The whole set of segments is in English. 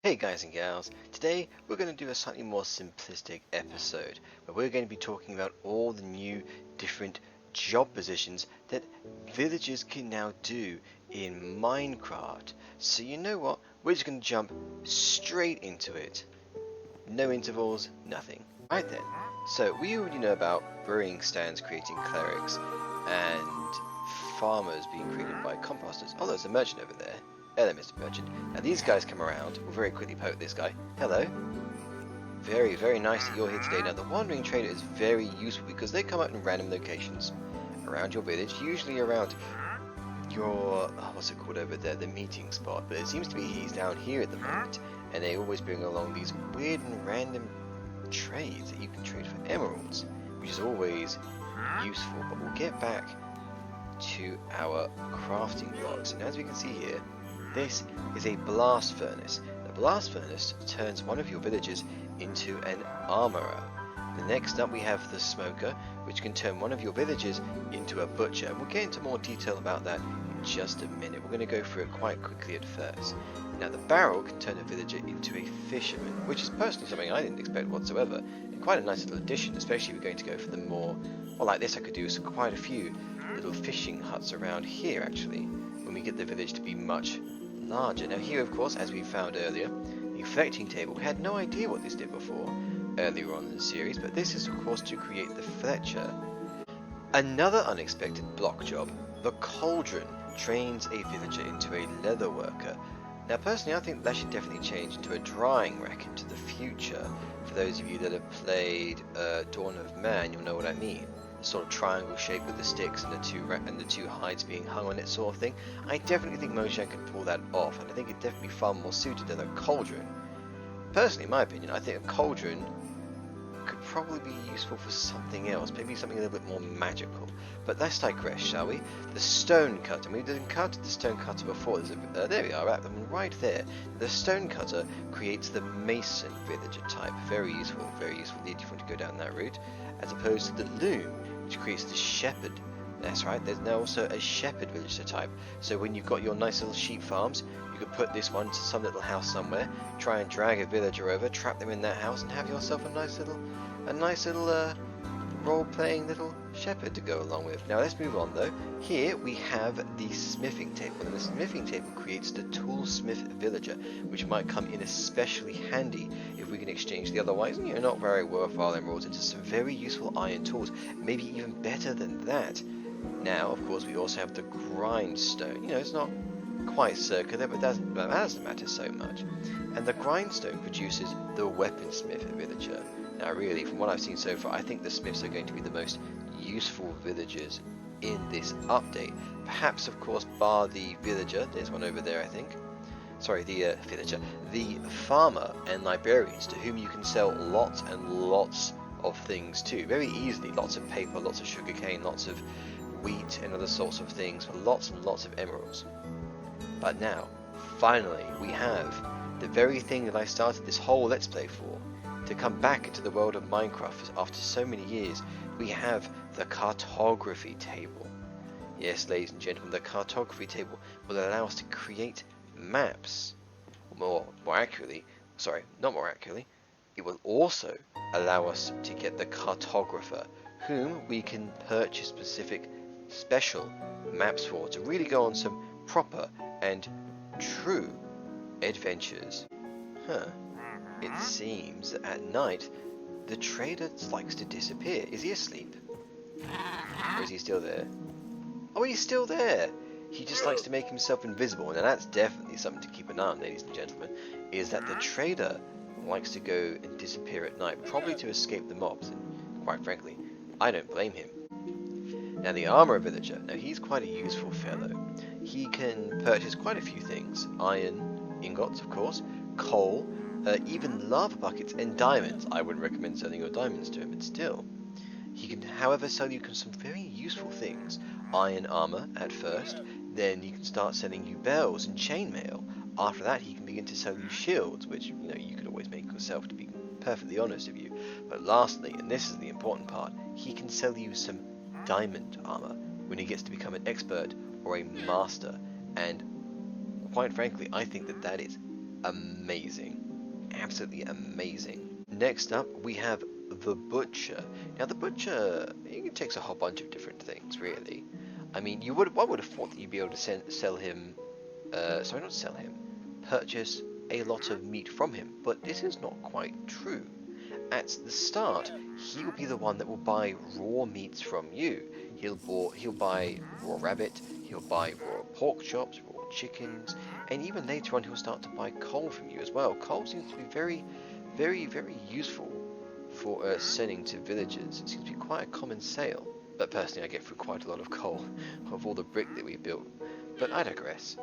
Hey guys and gals, today we're going to do a slightly more simplistic episode where we're going to be talking about all the new different job positions that villagers can now do in Minecraft. So you know what, we're just going to jump straight into it. No intervals, nothing. Right then, so we already know about brewing stands creating clerics and farmers being created by composters. Oh, there's a merchant over there. Hello, Mr. Merchant. Now these guys come around. We'll very quickly poke this guy. Hello. Very, very nice that you're here today. Now the Wandering Trader is very useful because they come out in random locations around your village, usually around your, what's it called over there, the meeting spot. But it seems to be he's down here at the moment, and they always bring along these weird and random trades that you can trade for emeralds, which is always useful. But we'll get back to our crafting blocks, and as we can see here, this is a blast furnace. The blast furnace turns one of your villagers into an armorer. The next up we have the smoker, which can turn one of your villagers into a butcher. And we'll get into more detail about that in just a minute. We're going to go through it quite quickly at first. Now the barrel can turn a villager into a fisherman, which is personally something I didn't expect whatsoever. And quite a nice little addition, especially if we're going to go for the more, well, like this I could do quite a few little fishing huts around here actually, when we get the village to be much larger. Now here, of course, as we found earlier, the reflecting table. We had no idea what this did before earlier on in the series, but this is of course to create the Fletcher. Another unexpected block job, the Cauldron, trains a villager into a leather worker. Now personally I think that should definitely change into a drying rack into the future. For those of you that have played Dawn of Man, you'll know what I mean. Sort of triangle shape with the sticks and the two hides being hung on it, sort of thing. I definitely think Mojang could pull that off, and I think it'd definitely be far more suited than a cauldron. Personally, in my opinion, I think a cauldron could probably be useful for something else, maybe something a little bit more magical. But let's digress, shall we? The stone cutter. We've encountered the stone cutter before. There we are, at them right there. The stone cutter creates the mason villager type. Very useful indeed if you want to go down that route. As opposed to the loom, which creates the shepherd. That's right, there's now also a shepherd villager type. So when you've got your nice little sheep farms, you could put this one to some little house somewhere, try and drag a villager over, trap them in that house, and have yourself a nice little role-playing little shepherd to go along with. Now let's move on though. Here we have the smithing table, and the smithing table creates the toolsmith villager, which might come in especially handy if we can exchange the otherwise not very worthwhile emeralds into some very useful iron tools, maybe even better than that. Now of course we also have the grindstone. It's not quite circular, but that doesn't matter so much. And the grindstone produces the weaponsmith villager. Now really, from what I've seen so far, I think the smiths are going to be the most useful villagers in this update. Perhaps, of course, bar the villager. There's one over there, I think. Sorry, the villager. The farmer and librarians, to whom you can sell lots and lots of things to. Very easily. Lots of paper, lots of sugarcane, lots of wheat and other sorts of things for lots and lots of emeralds. But now, finally, we have the very thing that I started this whole Let's Play for. To come back into the world of Minecraft after so many years, we have the cartography table. Yes, ladies and gentlemen, the cartography table will allow us to create maps. Not more accurately, it will also allow us to get the cartographer, whom we can purchase special maps for, to really go on some proper and true adventures. It seems that at night, the trader likes to disappear. Is he asleep? Or is he still there? Oh, he's still there! He just likes to make himself invisible, and that's definitely something to keep an eye on, ladies and gentlemen, is that the trader likes to go and disappear at night, probably to escape the mobs, and quite frankly, I don't blame him. Now the armorer villager, now he's quite a useful fellow. He can purchase quite a few things. Iron ingots, of course, coal, even lava buckets and diamonds. I wouldn't recommend selling your diamonds to him, but still. He can, however, sell you some very useful things. Iron armor at first, then he can start selling you bells and chainmail. After that, he can begin to sell you shields, which you could always make yourself, to be perfectly honest with you. But lastly, and this is the important part, he can sell you some diamond armor when he gets to become an expert or a master. And quite frankly, I think that is amazing. Absolutely amazing. Next up, we have the Butcher. Now, the Butcher, he takes a whole bunch of different things, really. I mean, one would have thought that you'd be able to sell him, sorry, not sell him, purchase a lot of meat from him, but this is not quite true. At the start, he will be the one that will buy raw meats from you. He'll buy raw rabbit, he'll buy raw pork chops, raw chickens, and even later on he'll start to buy coal from you as well. Coal seems to be very, very, very useful for selling to villagers. It seems to be quite a common sale. But personally, I get through quite a lot of coal of all the brick that we built. But I digress.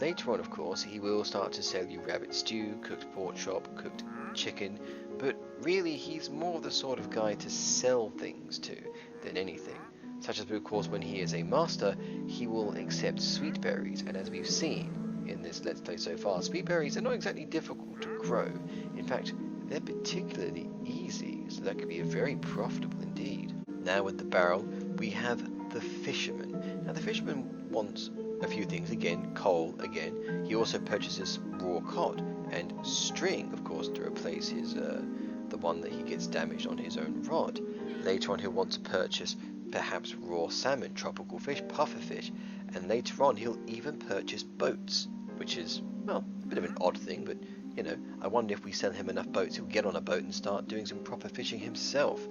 Later on, of course, he will start to sell you rabbit stew, cooked pork chop, cooked chicken, but really he's more the sort of guy to sell things to than anything. Such as, of course, when he is a master, he will accept sweet berries, and as we've seen in this Let's Play so far, sweet berries are not exactly difficult to grow. In fact, they're particularly easy, so that could be very profitable indeed. Now with the barrel, we have the fisherman. Now the fisherman wants a few things. Again, coal, again. He also purchases raw cod and string, of course, to replace his the one that he gets damaged on his own rod. Later on, he'll want to purchase perhaps raw salmon, tropical fish, pufferfish, and later on he'll even purchase boats, which is, well, a bit of an odd thing, but you know, I wonder if we sell him enough boats, he'll get on a boat and start doing some proper fishing himself.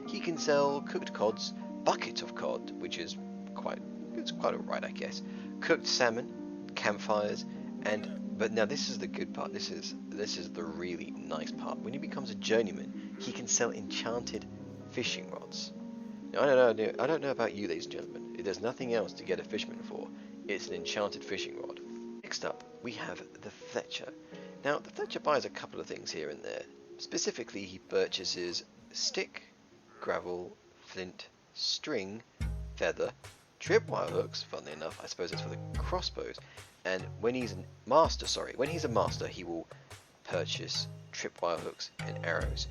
He can sell cooked cods, buckets of cod, which is quite alright, I guess. Cooked salmon, campfires, but now this is the good part. This is the really nice part. When he becomes a journeyman, he can sell enchanted fishing rods. Now, I don't know about you, ladies and gentlemen. If there's nothing else to get a fisherman for, it's an enchanted fishing rod. Next up, we have the Fletcher. Now, the Fletcher buys a couple of things here and there. Specifically, he purchases stick, gravel, flint, string, feather, tripwire hooks. Funnily enough, I suppose it's for the crossbows. And when he's a master, he will purchase tripwire hooks and arrows,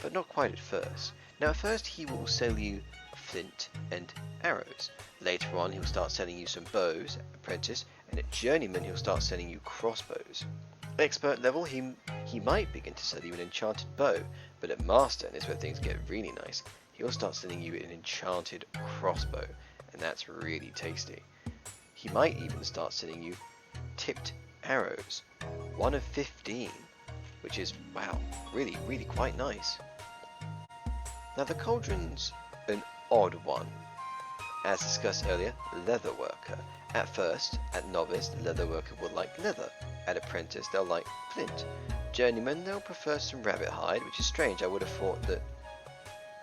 but not quite at first. Now, at first, he will sell you flint and arrows. Later on, he'll start selling you some bows, apprentice, and at journeyman, he'll start selling you crossbows. Expert level, he might begin to sell you an enchanted bow, but at master, and this is where things get really nice, he'll start selling you an enchanted crossbow, and that's really tasty. He might even start selling you tipped arrows, 1 of 15, which is, wow, really, really quite nice. Now the cauldron's an odd one. As discussed earlier, leather worker. At first, at novice, the leather worker will like leather. At apprentice, they'll like flint. Journeyman, they'll prefer some rabbit hide, which is strange. I would have thought that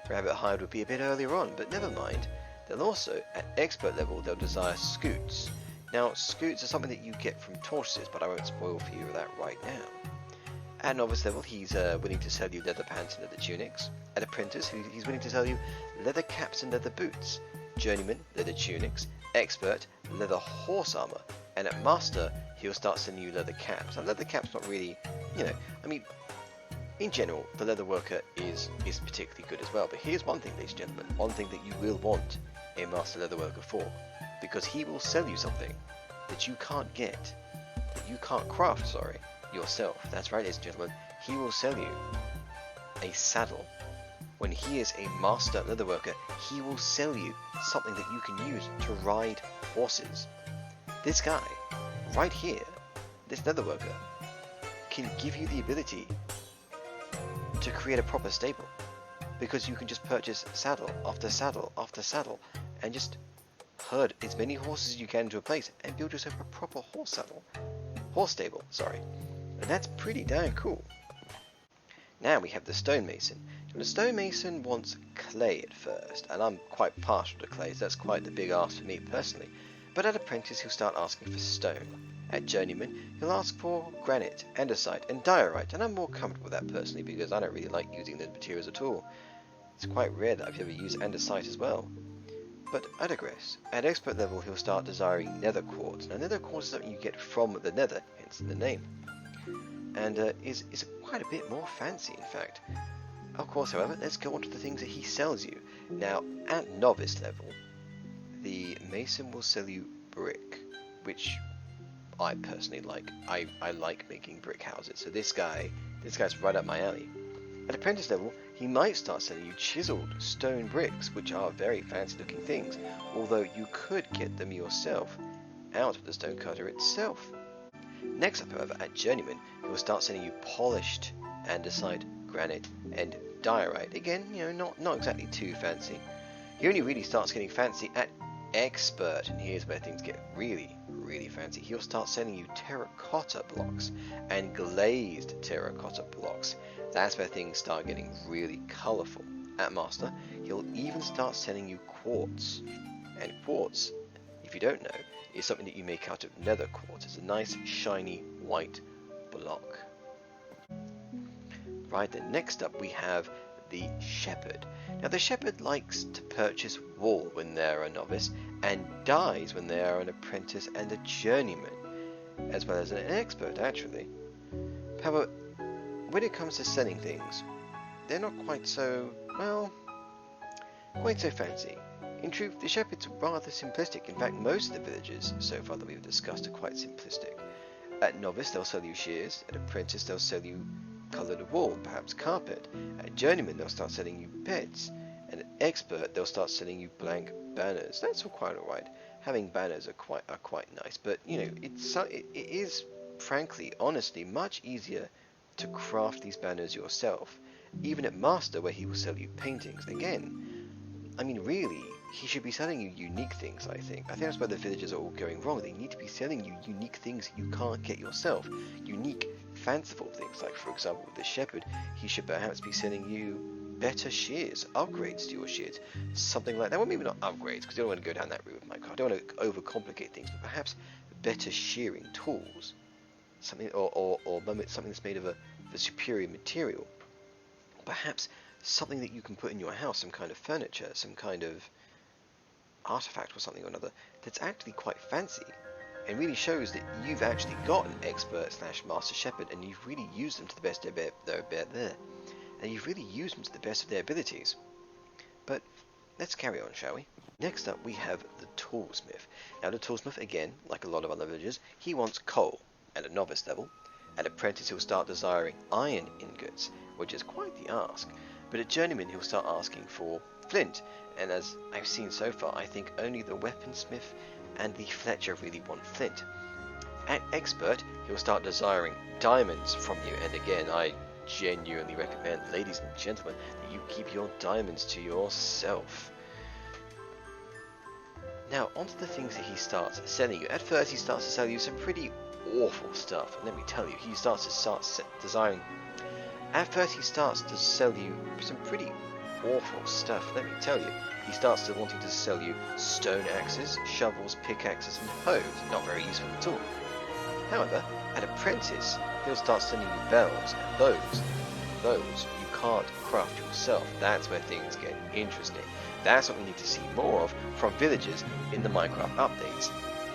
rabbit hide would be a bit earlier on, but never mind. They'll also, at expert level, they'll desire scoots. Now, scoots are something that you get from tortoises, but I won't spoil for you that right now. At novice level, he's willing to sell you leather pants and leather tunics. At apprentice, he's willing to sell you leather caps and leather boots. Journeyman, leather tunics. Expert, leather horse armor. And at master, he'll start selling you leather caps. Now, leather caps not really, I mean, in general, the leather worker is particularly good as well. But here's one thing, ladies and gentlemen, one thing that you will want a master leather worker for, because he will sell you something that you can't get, that you can't craft, yourself. That's right, ladies and gentlemen, he will sell you a saddle. When he is a master leather worker, he will sell you something that you can use to ride horses. This guy, right here, this leather worker, can give you the ability to create a proper stable, because you can just purchase saddle after saddle after saddle and just herd as many horses as you can into a place and build yourself a proper horse stable, and that's pretty damn cool. Now we have the stonemason. The stonemason wants clay at first, and I'm quite partial to clay, so that's quite the big ask for me personally. But at apprentice, he'll start asking for stone. At journeyman, he'll ask for granite, andesite, and diorite, and I'm more comfortable with that personally because I don't really like using those materials at all. It's quite rare that I've ever used andesite as well. But I digress. At expert level, he'll start desiring nether quartz. Now, nether quartz is something you get from the nether, hence the name, and is quite a bit more fancy, in fact. Of course, however, let's go on to the things that he sells you. Now, at novice level, the mason will sell you brick, which I personally like. I like making brick houses, so this guy's right up my alley. At apprentice level, he might start selling you chiseled stone bricks, which are very fancy looking things, although you could get them yourself out of the stonecutter itself. Next up, however, at journeyman, he will start sending you polished andesite, granite, and diorite. Again, not exactly too fancy. He only really starts getting fancy at expert, and here's where things get really fancy. He'll start sending you terracotta blocks and glazed terracotta blocks. That's where things start getting really colourful. At master, he'll even start sending you quartz. And quartz, if you don't know, is something that you make out of nether quartz. It's a nice shiny white block. Right then, next up we have the shepherd. Now the shepherd likes to purchase wool when they're a novice, and dyes when they are an apprentice and a journeyman, as well as an expert actually. However, when it comes to selling things, they're not quite so fancy. In truth, the shepherd's rather simplistic. In fact, most of the villages so far that we've discussed are quite simplistic. At novice, they'll sell you shears. At apprentice, they'll sell you coloured wool, perhaps carpet. At journeyman, they'll start selling you beds. And at expert, they'll start selling you blank banners. That's all quite alright. Having banners are quite nice, but it is frankly, honestly, much easier to craft these banners yourself. Even at master, where he will sell you paintings. Again, I mean, really, he should be selling you unique things, I think. I think that's where the villagers are all going wrong. They need to be selling you unique things you can't get yourself. Unique, fanciful things. Like, for example, with the shepherd, he should perhaps be selling you better shears, upgrades to your shears. Something like that. Well, maybe not upgrades, because I don't want to go down that route with Minecraft. I don't want to overcomplicate things, but perhaps better shearing tools. Something, or something that's made of a superior material. Perhaps something that you can put in your house, some kind of furniture, some kind of artifact or something or another that's actually quite fancy and really shows that you've actually got an expert / master shepherd, and you've really used them to the best of their abilities. But let's carry on, shall we? Next up we have the toolsmith. Now the toolsmith, again, like a lot of other villagers, he wants coal at a novice level. At apprentice he'll start desiring iron ingots, which is quite the ask. But at journeyman he'll start asking for flint, and as I've seen so far, I think only the weaponsmith and the fletcher really want flint. At expert he'll start desiring diamonds from you, and again, I genuinely recommend, ladies and gentlemen, that you keep your diamonds to yourself. Now, onto the things that he starts selling you. At first he starts to sell you some pretty awful stuff, and let me tell you, he starts to desiring. At first he starts to sell you some pretty awful stuff, let me tell you. He starts to wanting to sell you stone axes, shovels, pickaxes and hoes. Not very useful at all. However, at apprentice he'll start sending you bells, and those you can't craft yourself. That's where things get interesting. That's what we need to see more of from villagers in the Minecraft updates.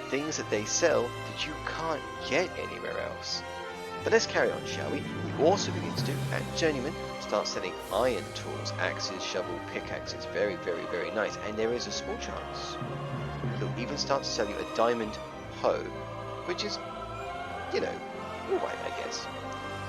Things that they sell that you can't get anywhere else. But let's carry on, shall we? He also begins to, at journeyman, start selling iron tools, axes, shovel, pickaxes. Very nice. And there is a small chance he'll even start to sell you a diamond hoe, which is, alright, I guess.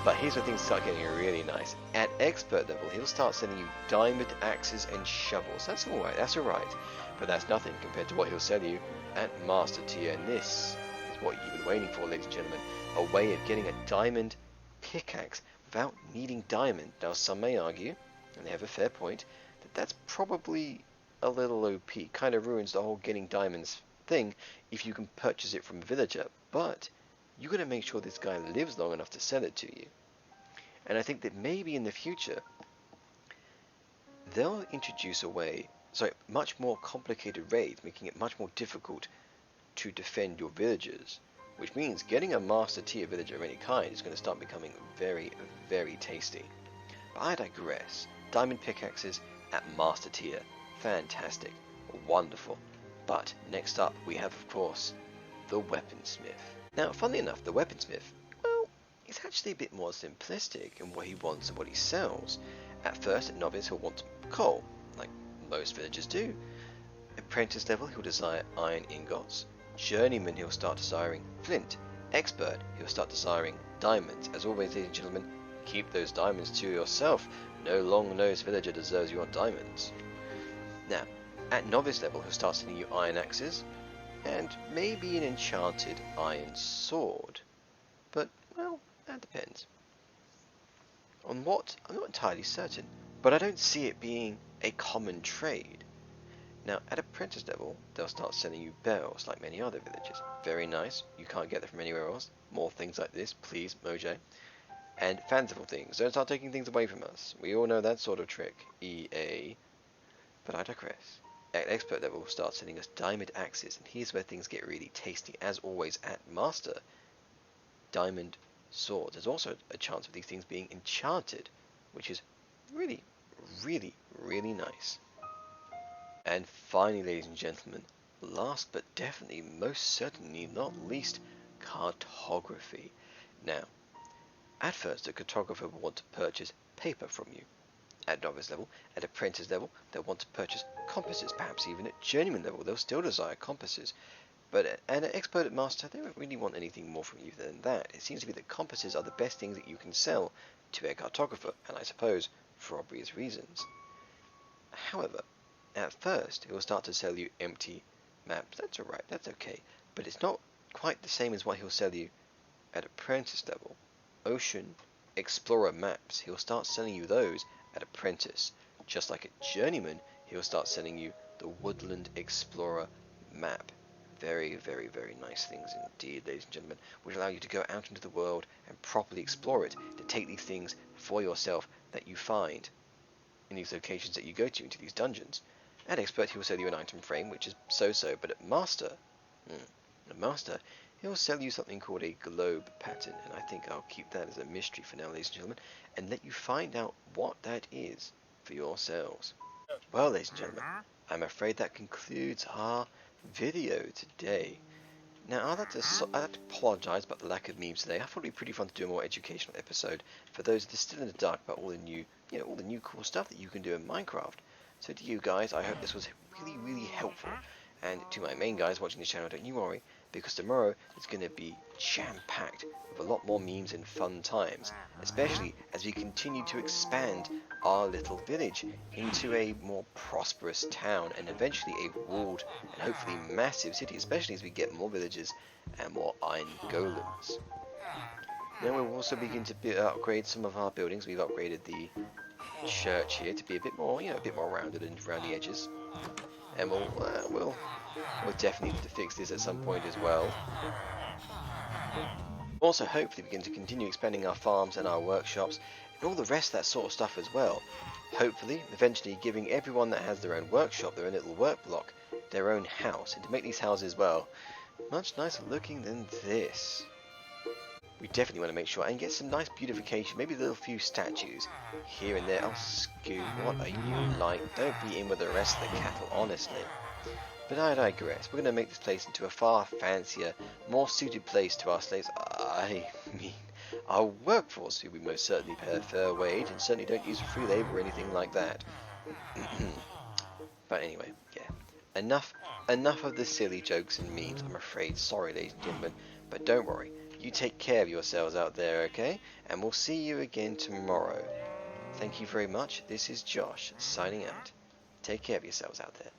But here's where things start getting really nice. At expert level, he'll start selling you diamond axes and shovels. That's alright. But that's nothing compared to what he'll sell you at master tier. And this is what you've been waiting for, ladies and gentlemen. A way of getting a diamond pickaxe without needing diamond. Now, some may argue, and they have a fair point, that that's probably a little OP. Kind of ruins the whole getting diamonds thing if you can purchase it from a villager. But you've got to make sure this guy lives long enough to sell it to you. And I think that maybe in the future they'll introduce much more complicated raids, making it much more difficult to defend your villagers, which means getting a master tier villager of any kind is going to start becoming very tasty. But I digress. Diamond pickaxes at master tier, fantastic, wonderful. But next up we have, of course, the weaponsmith. Now, funnily enough, the weaponsmith, well, is actually a bit more simplistic in what he wants and what he sells. At first, at novice, he'll want coal, like most villagers do. Apprentice level, he'll desire iron ingots. Journeyman, he'll start desiring flint. expert, he'll start desiring diamonds. As always, ladies and gentlemen, keep those diamonds to yourself. No long-nosed villager deserves your diamonds. Now, at novice level, he'll start sending you iron axes, and maybe an enchanted iron sword. But, well, that depends. On what, I'm not entirely certain, but I don't see it being a common trade. Now, at apprentice level, they'll start sending you bells like many other villages. Very nice, you can't get them from anywhere else. More things like this, please, Mojang. And fanciful things, don't start taking things away from us. We all know that sort of trick, EA. But I digress. At expert level, we'll start sending us diamond axes, and here's where things get really tasty. As always, at master, diamond swords. There's also a chance of these things being enchanted, which is really, really, really nice. And finally, ladies and gentlemen, last but definitely most certainly not least, cartography. Now, at first, a cartographer will want to purchase paper from you. At novice level, at apprentice level, they'll want to purchase compasses. Perhaps even at journeyman level, they'll still desire compasses. But at an expert at master, they don't really want anything more from you than that. It seems to be that compasses are the best things that you can sell to a cartographer, and I suppose for obvious reasons. However, at first, it will start to sell you empty maps. That's alright, that's okay. But it's not quite the same as what he'll sell you at apprentice level. Ocean Explorer maps, he'll start selling you those at apprentice. Just like at journeyman, he'll start selling you the Woodland Explorer map. Very, very, very nice things indeed, ladies and gentlemen, which allow you to go out into the world and properly explore it, to take these things for yourself that you find in these locations that you go to, into these dungeons. At expert, he will sell you an item frame, which is so-so, but at master, he'll sell you something called a globe pattern, and I think I'll keep that as a mystery for now, ladies and gentlemen, and let you find out what that is for yourselves. Well, ladies and gentlemen, I'm afraid that concludes our video today. Now, I'd like to apologise about the lack of memes today. I thought it would be pretty fun to do a more educational episode for those that are still in the dark about all the new, all the new cool stuff that you can do in Minecraft. So to you guys, I hope this was really, really helpful. And to my main guys watching the channel, don't you worry, because tomorrow is going to be jam-packed with a lot more memes and fun times, especially as we continue to expand our little village into a more prosperous town and eventually a walled and hopefully massive city, especially as we get more villages and more iron golems. Now we'll also begin to upgrade some of our buildings. We've upgraded the church here to be a bit more, a bit more rounded and around the edges, and we'll definitely need to fix this at some point as well. Also, hopefully, begin to continue expanding our farms and our workshops and all the rest of that sort of stuff as well. Hopefully, eventually giving everyone that has their own workshop, their own little work block, their own house, and to make these houses, well, much nicer looking than this. We definitely want to make sure and get some nice beautification, maybe a little few statues here and there. Oh, Scoot, what are you like? Don't be in with the rest of the cattle, honestly. But I digress. We're going to make this place into a far fancier, more suited place to our slaves. I mean, our workforce, who we most certainly pay a fair wage and certainly don't use free labor or anything like that. But anyway, yeah. Enough of the silly jokes and memes, I'm afraid. Sorry, ladies and gentlemen. But don't worry. You take care of yourselves out there, okay? And we'll see you again tomorrow. Thank you very much. This is Josh, signing out. Take care of yourselves out there.